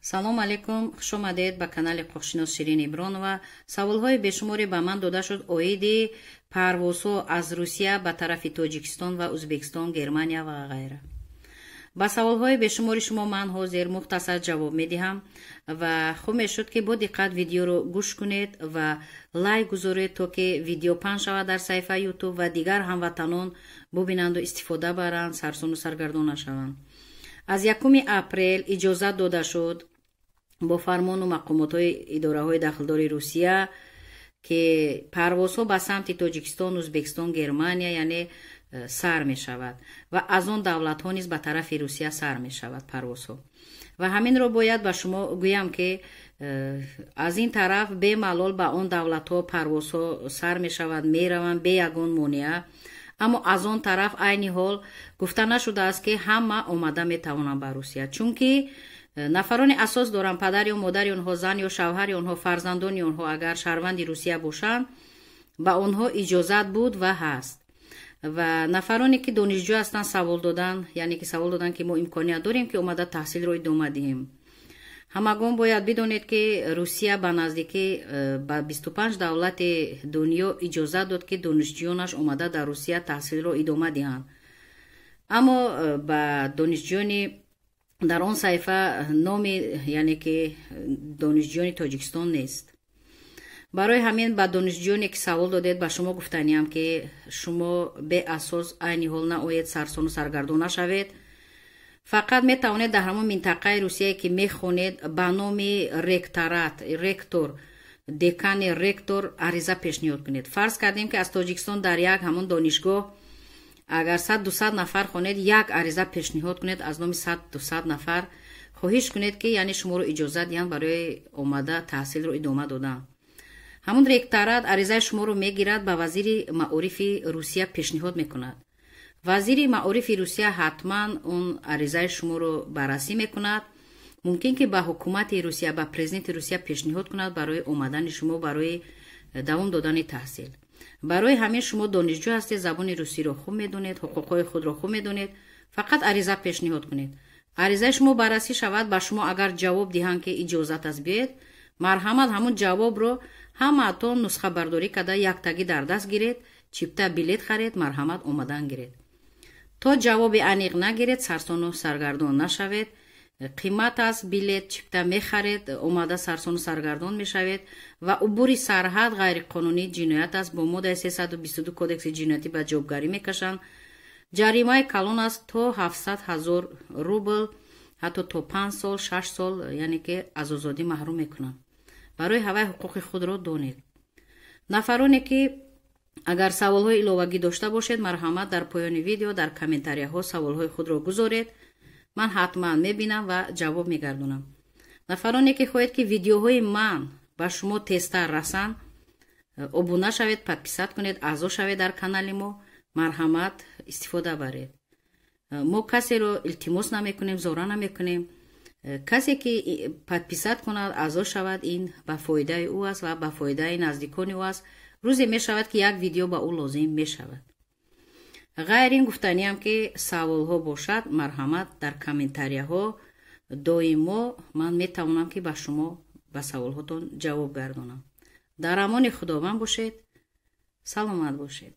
салом алейкум, хуш омадед ба канали қухшинос Ширин Ибронова. Саволҳои бешуморе ба ман дода шуд оиди парвозҳо аз Русия ба тарафи Тоҷикистон ва Ӯзбекистон, Германия ва ғайра. ба саволҳои бешумори шумо ман ҳозир мухтасар ҷавоб медиҳам ва хуб мешуд ки бо диққат видеоро гӯш кунед ва лайк гузоред, то ки видео паҳн шавад дар саҳифа ютуб ва дигар ҳамватанон бубинанду истифода баранд, сарсону саргардон нашаванд. аз 1 апрел иҷозат дода шуд бо фармону мақомотҳои идораҳои дахлдори Русия ки парвозҳо ба самти Тоҷикистон, Ӯзбекистон, Германия яъне сар мешавад ва аз он давлатҳо низ ба тарафи Русия сар мешавад парвозҳо. ва ҳаминро бояд ба шумо гӯям ки аз ин тараф бемалол ба он давлатҳо парвозҳо сар мешавад, мераванд бе ягон монеа. аммо аз он тараф айни ҳол гуфта нашудааст ки ҳама омада метавонанд ба Русия, чунки нафарони асос доранд, падари ё модари онҳо, зан ё шавҳари онҳо, фарзандони онҳо агар шаҳрванди Русия бошанд, ба онҳо иҷозат буд ва ҳаст. ва нафароне ки донишҷӯ ҳастанд савол додан, яъне ки савол додан ки мо имконият дорем ки омада таҳсилро идома диҳем. ҳамагон бояд бидонед ки Русия ба наздикӣ ба 25 давлати дунё иҷозат дод ки донишҷӯёнаш омада дар Русия таҳсилро идома диҳанд. аммо ба донишҷӯёни дар он саҳифа номи яъне ки донишҷӯёни Тоҷикистон нест. барои ҳамин ба донишҷӯёне ки савол додед ба шумо гуфтаниам ки шумо беасос айни ҳол наоед сарсону саргардон нашавед. фақат метавонед дар ҳамон минтақаи Русия ки мехонед ба номи ректор, декани ректор ариза пешниҳод кунед. фарз кардем ки аз Тоҷикистон дар як ҳамон донишгоҳ агар 100-200 нафар хонед, як ариза пешниҳод кунед аз номи 100-200 нафар, хоҳиш кунед ки яъне шуморо иҷозат диҳанд барои омада таҳсилро идома додан. ҳамон ректорат аризаи шуморо мегирад, ба вазири маорифи Русия пешниҳод мекунад. вазири маорифи Русия ҳатман он аризаи шуморо баррасӣ мекунад. мумкин ки ба ҳукумати Русия, ба президенти Русия пешниҳод кунад барои омадани шумо барои давом додани таҳсил. барои ҳамин шумо донишҷӯ ҳастед, забони русиро хуб медонед, ҳуқуқҳои худро хуб медонед, фақат ариза пешниҳод кунед. аризаи шумо баррасӣ шавад, ба шумо агар ҷавоб диҳанд ки иҷозат аст биёед, марҳамат ҳамон ҷавобро ҳамаатон нусхабардорӣ карда яктагӣ дар даст гиред, чипта билет харед, марҳамат омадан гиред. то ҷавоби аниқ нагиред, сарсону саргардон нашавед. қимат аст билет, чипта мехаред, омада сарсону саргардон мешавед ва убури сарҳад ғайриқонунӣ ҷиноят аст. бо моддаи 322 кодекси ҷиноятӣ ба ҷавобгарӣ мекашанд. ҷаримаи калон аст то 700 000 рубл, ҳатто то 5 сол 6 сол, яъне ки аз озодӣ маҳрум мекунанд. барои ҳавай ҳуқуқи худро донед. нафароне ки агар саволҳои иловагӣ дошта бошед, марҳамат дар поёни видео дар комментарияҳо саволҳои худро гузоред. ман ҳатман мебинам ва ҷавоб мегардонам. нафароне ки хоҳед ки видеоҳои ман ба шумо тезтар расанд, обуна шавед, подписат кунед, аъзо шавед дар канали мо. марҳамат истифода баред. мо касеро илтимос намекунем, зора намекунем. касе ки подписат кунад, аъзо шавад, ин ба фоидаи ӯ аст ва ба фоидаи наздикони ӯ аст. рӯзе мешавад ки як видео ба ӯ лозим мешавад. ғайр ин гуфтаниам ки саволҳо бошад, марҳамат дар комментарияҳо доимо ман метавонам ки ба шумо ба саволҳотон ҷавоб гардонам. дар амони худованд бошед. саломат бошед.